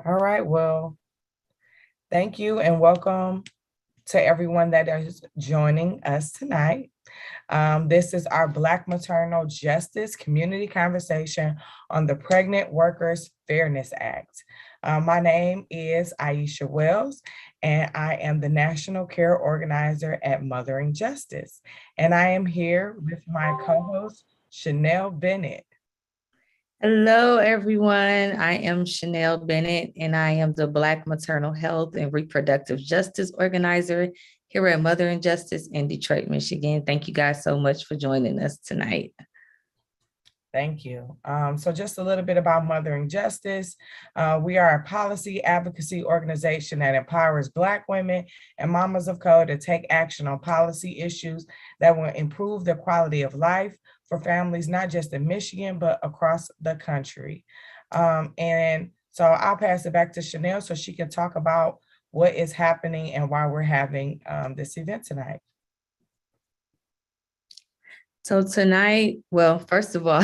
All right, well, thank you and welcome to everyone that is joining us tonight. This is our Black Maternal Justice Community Conversation on the Pregnant Workers Fairness Act. My name is Aisha Wells, and I am the National Care Organizer at Mothering Justice. And I am here with my co-host, Chanel Bennett. Hello, everyone. I am Chanel Bennett, and I am the Black Maternal Health and Reproductive Justice Organizer here at Mother and Justice in Detroit, Michigan. Thank you guys so much for joining us tonight. Thank you. So just a little bit about Mothering Justice. We are a policy advocacy organization that empowers Black women and mamas of color to take action on policy issues that will improve the quality of life for families, not just in Michigan, but across the country. And so I'll pass it back to Chanel so she can talk about what is happening and why we're having this event tonight. So tonight, well, first of all,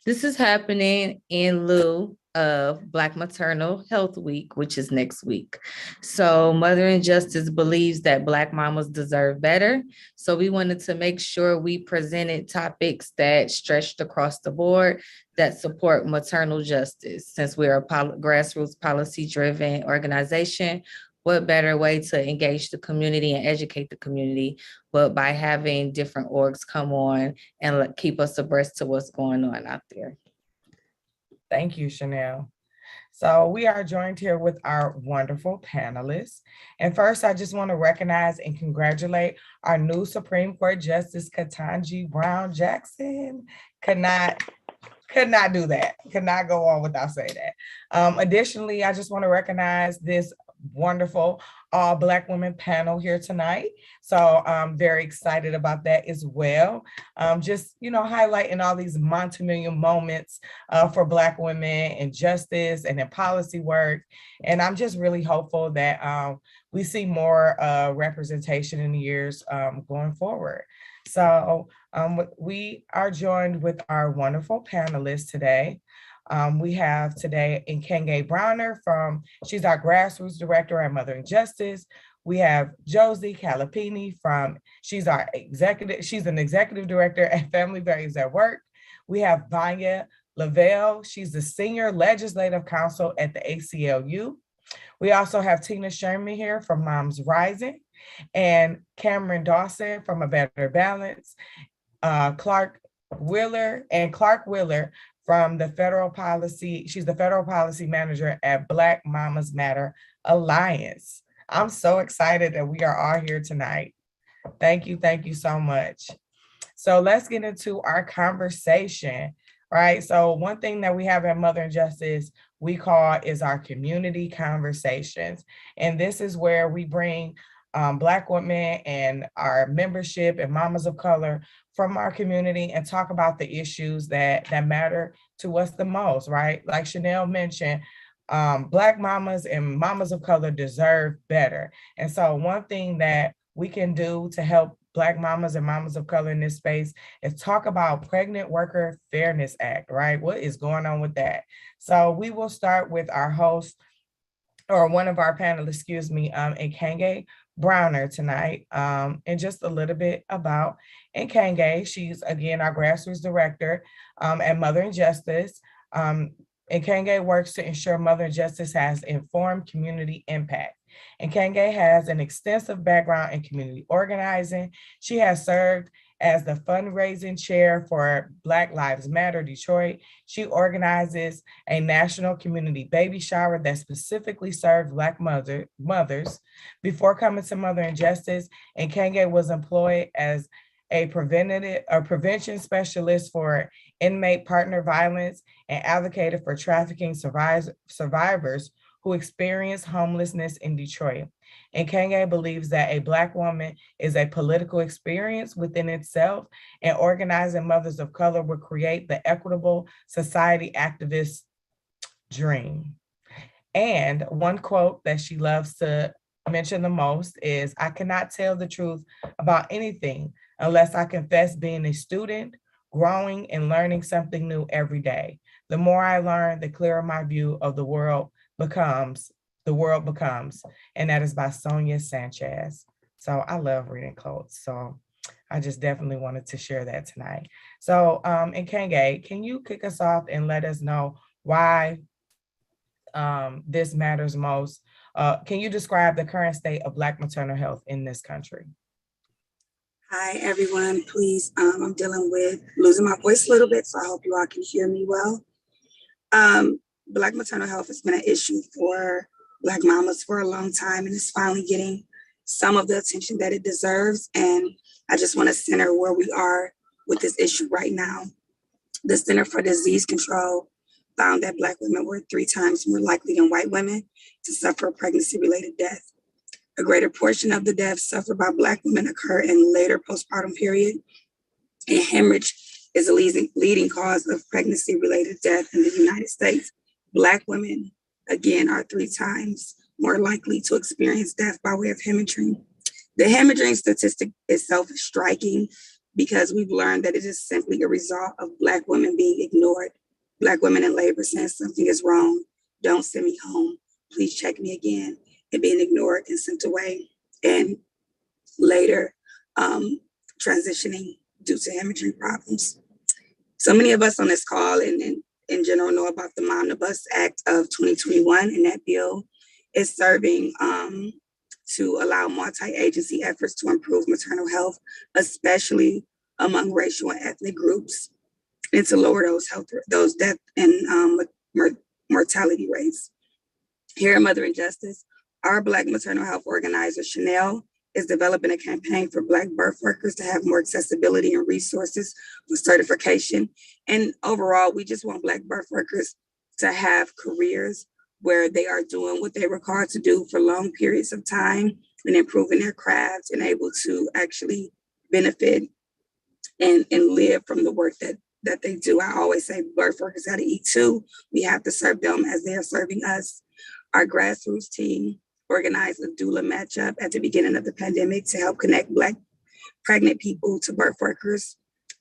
this is happening in lieu of Black Maternal Health Week, which is next week. So Mother and Justice believes that Black mamas deserve better. So we wanted to make sure we presented topics that stretched across the board that support maternal justice. Since we're a grassroots policy-driven organization, what better way to engage the community and educate the community but by having different orgs come on and keep us abreast to what's going on out there. Thank you, Chanel. So we are joined here with our wonderful panelists. And first, I just want to recognize and congratulate our new Supreme Court Justice, Ketanji Brown Jackson. Could not do that. Could not go on without saying that. Additionally, I just want to recognize this wonderful all Black women panel here tonight. So I'm very excited about that as well. Just, highlighting all these Montemillion moments for Black women in justice and in policy work. And I'm just really hopeful that we see more representation in the years going forward. So we are joined with our wonderful panelists today. We have today Nkenge Browner she's our grassroots director at Mother and Justice. We have Josie Calipini she's an executive director at Family Values at Work. We have Vanya Lavelle. She's the senior legislative counsel at the ACLU. We also have Tina Sherman here from Moms Rising and Cameron Dawson from A Better Balance, Clark Wheeler from the federal policy. She's the federal policy manager at Black Mamas Matter Alliance. I'm so excited that we are all here tonight. Thank you so much. So let's get into our conversation, right? So one thing that we have at Mother and Justice we call is our community conversations. And this is where we bring Black women and our membership and mamas of color from our community and talk about the issues that matter to us the most, right? Like Chanel mentioned, Black mamas and mamas of color deserve better. And so one thing that we can do to help Black mamas and mamas of color in this space is talk about Pregnant Worker Fairness Act, right? What is going on with that? So we will start with our host, or one of our panelists, excuse me, Nkenge Browner tonight, and just a little bit about Nkenge. She's, again, our grassroots director at Mother and Justice. Nkenge works to ensure Mother and Justice has informed community impact. Nkenge has an extensive background in community organizing. She has served as the fundraising chair for Black Lives Matter Detroit. She organizes a national community baby shower that specifically served Black mothers. Before coming to Mother and Justice, Nkenge was employed as a prevention specialist for inmate partner violence and advocated for trafficking survivors who experience homelessness in Detroit. Nkenge believes that a Black woman is a political experience within itself, and organizing mothers of color will create the equitable society activist dream. And one quote that she loves to mention the most is, "I cannot tell the truth about anything unless I confess being a student, growing and learning something new every day. The more I learn, the clearer my view of the world becomes, the world becomes, and that is by Sonia Sanchez. So I love reading quotes. So I just definitely wanted to share that tonight. So, and Kenge, can you kick us off and let us know why this matters most? Can you describe the current state of Black maternal health in this country? Hi, everyone. Please, I'm dealing with losing my voice a little bit, so I hope you all can hear me well. Black maternal health has been an issue for Black mamas for a long time, and it's finally getting some of the attention that it deserves. And I just want to center where we are with this issue right now. The Center for Disease Control found that Black women were 3 times more likely than white women to suffer pregnancy-related death. A greater portion of the deaths suffered by Black women occur in later postpartum period, and hemorrhage is a leading cause of pregnancy-related death in the United States. Black women, again, are 3 times more likely to experience death by way of hemorrhaging. The hemorrhaging statistic itself is striking because we've learned that it is simply a result of Black women being ignored. Black women in labor saying something is wrong, don't send me home, please check me again, and being ignored and sent away, and later transitioning due to hemorrhaging problems. So many of us on this call and in general know about the Omnibus Act of 2021, and that bill is serving to allow multi-agency efforts to improve maternal health, especially among racial and ethnic groups, and to lower those death and mortality rates. Here at Mother and Justice, our Black maternal health organizer, Chanel, is developing a campaign for Black birth workers to have more accessibility and resources for certification. And overall, we just want Black birth workers to have careers where they are doing what they require to do for long periods of time and improving their craft and able to actually benefit and live from the work that they do. I always say birth workers got to eat too. We have to serve them as they are serving us. Our grassroots team organized a doula matchup at the beginning of the pandemic to help connect Black pregnant people to birth workers.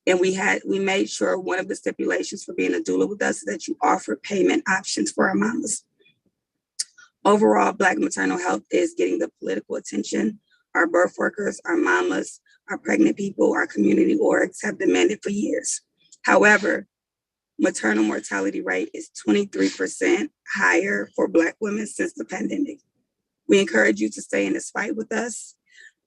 And we made sure one of the stipulations for being a doula with us is that you offer payment options for our mamas. Overall, Black maternal health is getting the political attention our birth workers, our mamas, our pregnant people, our community orgs have demanded for years. However, maternal mortality rate is 23% higher for Black women since the pandemic. We encourage you to stay in this fight with us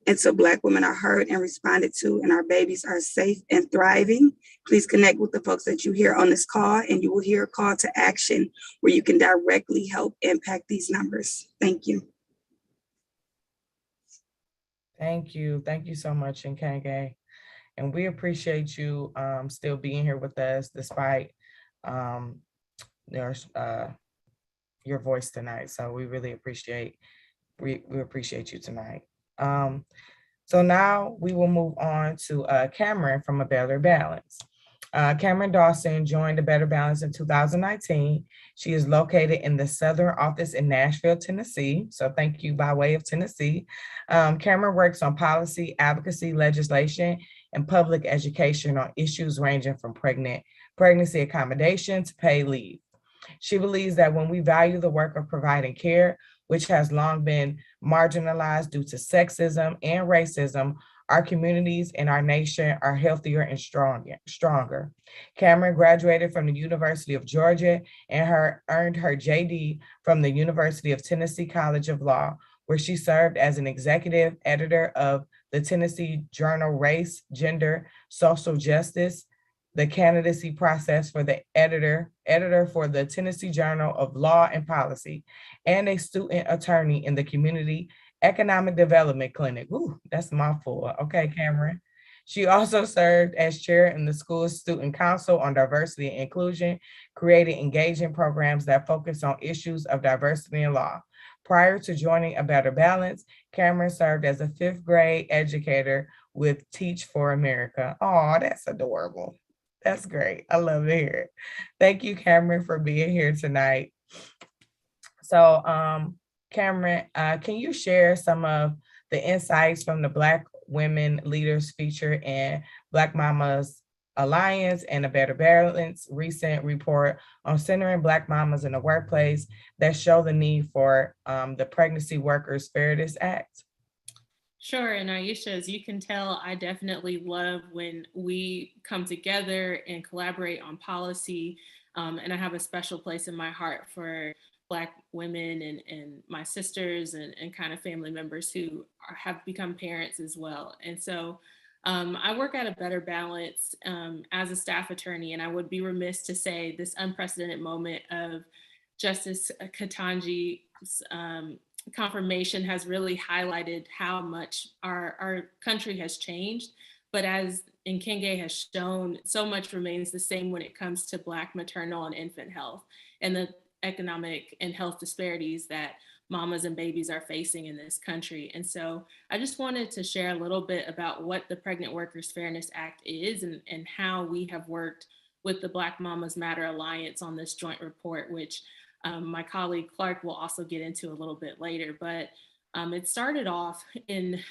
until Black women are heard and responded to and our babies are safe and thriving. Please connect with the folks that you hear on this call, and you will hear a call to action where you can directly help impact these numbers. Thank you. Thank you. Thank you so much, Nkenge. And we appreciate you still being here with us despite your voice tonight. So we really appreciate we appreciate you tonight. So now we will move on to Cameron from A Better Balance. Cameron Dawson joined A Better Balance in 2019. She is located in the Southern office in Nashville, Tennessee. So thank you by way of Tennessee. Cameron works on policy, advocacy, legislation, and public education on issues ranging from pregnancy accommodation to paid leave. She believes that when we value the work of providing care, which has long been marginalized due to sexism and racism, our communities and our nation are healthier and stronger. Cameron graduated from the University of Georgia and earned her JD from the University of Tennessee College of Law, where she served as an executive editor of the Tennessee Journal Race, Gender, Social Justice, the candidacy process for the editor for the Tennessee Journal of Law and Policy, and a student attorney in the Community Economic Development Clinic. Ooh, that's a mouthful. Okay, Cameron. She also served as chair in the school's student council on diversity and inclusion, creating engaging programs that focus on issues of diversity in law. Prior to joining A Better Balance, Cameron served as a 5th grade educator with Teach for America. Oh, that's adorable. That's great. I love to hear it. Thank you, Cameron, for being here tonight. So, Cameron, can you share some of the insights from the Black women leaders featured in Black Mama's Alliance and A Better Balance recent report on centering Black mamas in the workplace that show the need for the Pregnancy Workers Fairness Act? Sure, and Aisha, as you can tell, I definitely love when we come together and collaborate on policy. And I have a special place in my heart for Black women and my sisters and kind of family members who have become parents as well. And so I work at A Better Balance as a staff attorney, and I would be remiss to say this unprecedented moment of Justice Ketanji's confirmation has really highlighted how much our country has changed. But as Nkenge has shown, so much remains the same when it comes to Black maternal and infant health and the economic and health disparities that mamas and babies are facing in this country. And so I just wanted to share a little bit about what the Pregnant Workers Fairness Act is and how we have worked with the Black Mamas Matter Alliance on this joint report, which my colleague Clark will also get into a little bit later. But it started off in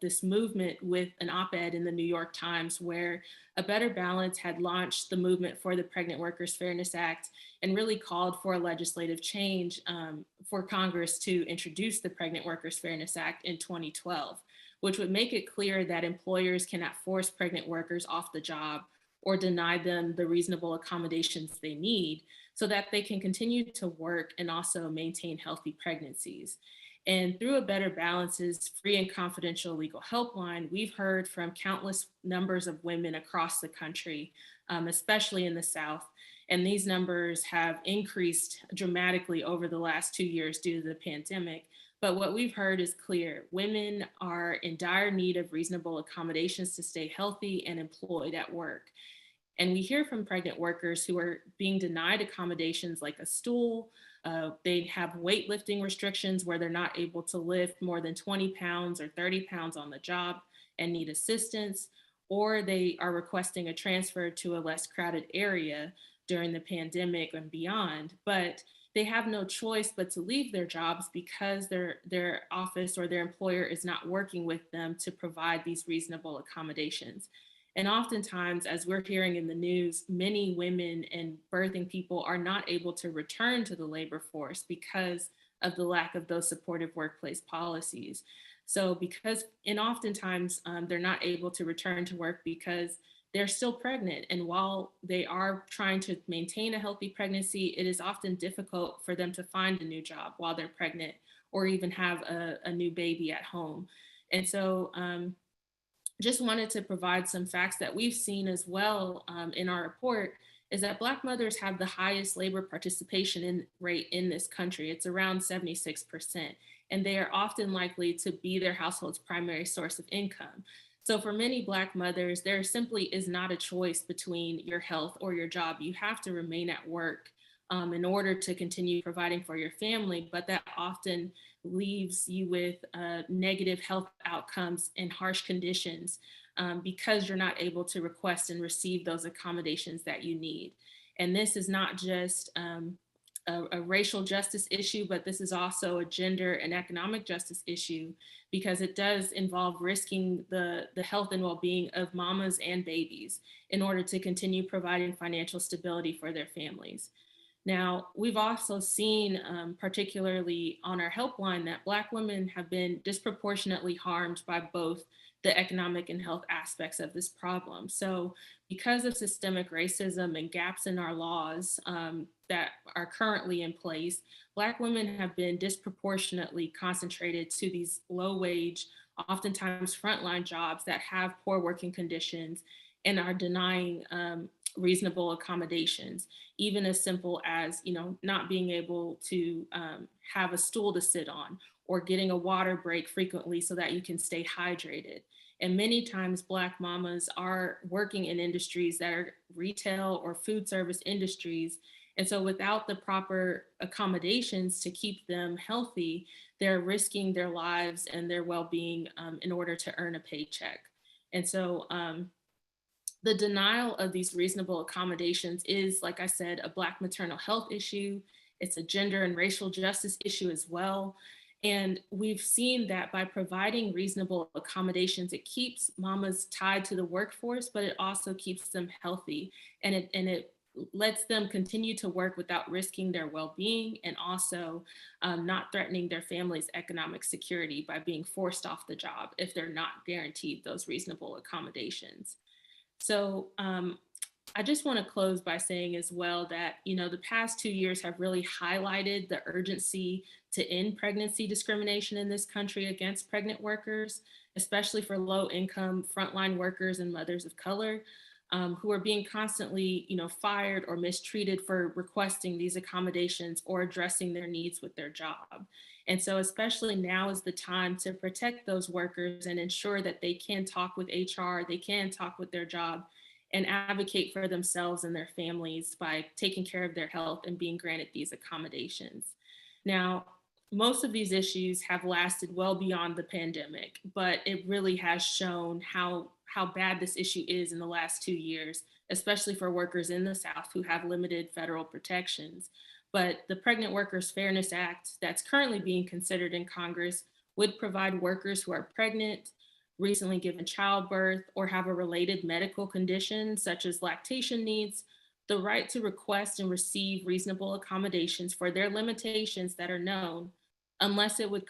this movement with an op-ed in the New York Times where A Better Balance had launched the movement for the Pregnant Workers Fairness Act and really called for a legislative change for Congress to introduce the Pregnant Workers Fairness Act in 2012, which would make it clear that employers cannot force pregnant workers off the job or deny them the reasonable accommodations they need so that they can continue to work and also maintain healthy pregnancies. And through A Better Balance's free and confidential legal helpline, we've heard from countless numbers of women across the country, especially in the South. And these numbers have increased dramatically over the last 2 years due to the pandemic. But what we've heard is clear. Women are in dire need of reasonable accommodations to stay healthy and employed at work. And we hear from pregnant workers who are being denied accommodations like a stool. They have weightlifting restrictions where they're not able to lift more than 20 pounds or 30 pounds on the job and need assistance, or they are requesting a transfer to a less crowded area during the pandemic and beyond. But they have no choice but to leave their jobs because their office or their employer is not working with them to provide these reasonable accommodations. And oftentimes, as we're hearing in the news, many women and birthing people are not able to return to the labor force because of the lack of those supportive workplace policies. So and oftentimes they're not able to return to work because they're still pregnant. And while they are trying to maintain a healthy pregnancy, it is often difficult for them to find a new job while they're pregnant or even have a new baby at home. And so just wanted to provide some facts that we've seen as well in our report is that Black mothers have the highest labor participation rate in this country. It's around 76%, and they are often likely to be their household's primary source of income. So for many Black mothers, there simply is not a choice between your health or your job. You have to remain at work in order to continue providing for your family, but that often leaves you with negative health outcomes and harsh conditions because you're not able to request and receive those accommodations that you need. And this is not just a racial justice issue, but this is also a gender and economic justice issue because it does involve risking the health and well-being of mamas and babies in order to continue providing financial stability for their families. Now, we've also seen, particularly on our helpline, that Black women have been disproportionately harmed by both the economic and health aspects of this problem. So because of systemic racism and gaps in our laws that are currently in place, Black women have been disproportionately concentrated to these low wage, oftentimes frontline jobs that have poor working conditions and are denying reasonable accommodations, even as simple as, not being able to have a stool to sit on or getting a water break frequently so that you can stay hydrated. And many times Black mamas are working in industries that are retail or food service industries. And so without the proper accommodations to keep them healthy, they're risking their lives and their well-being in order to earn a paycheck. And so the denial of these reasonable accommodations is, like I said, a Black maternal health issue. It's a gender and racial justice issue as well. And we've seen that by providing reasonable accommodations, it keeps mamas tied to the workforce, but it also keeps them healthy, and it lets them continue to work without risking their well-being, and also not threatening their family's economic security by being forced off the job if they're not guaranteed those reasonable accommodations. So I just want to close by saying as well that, the past 2 years have really highlighted the urgency to end pregnancy discrimination in this country against pregnant workers, especially for low income frontline workers and mothers of color, who are being constantly, fired or mistreated for requesting these accommodations or addressing their needs with their job. And so especially now is the time to protect those workers and ensure that they can talk with HR, they can talk with their job, and advocate for themselves and their families by taking care of their health and being granted these accommodations. Now, most of these issues have lasted well beyond the pandemic, but it really has shown how bad this issue is in the last 2 years, especially for workers in the South who have limited federal protections. But the Pregnant Workers Fairness Act that's currently being considered in Congress would provide workers who are pregnant, recently given childbirth, or have a related medical condition such as lactation needs, the right to request and receive reasonable accommodations for their limitations that are known, unless it would cause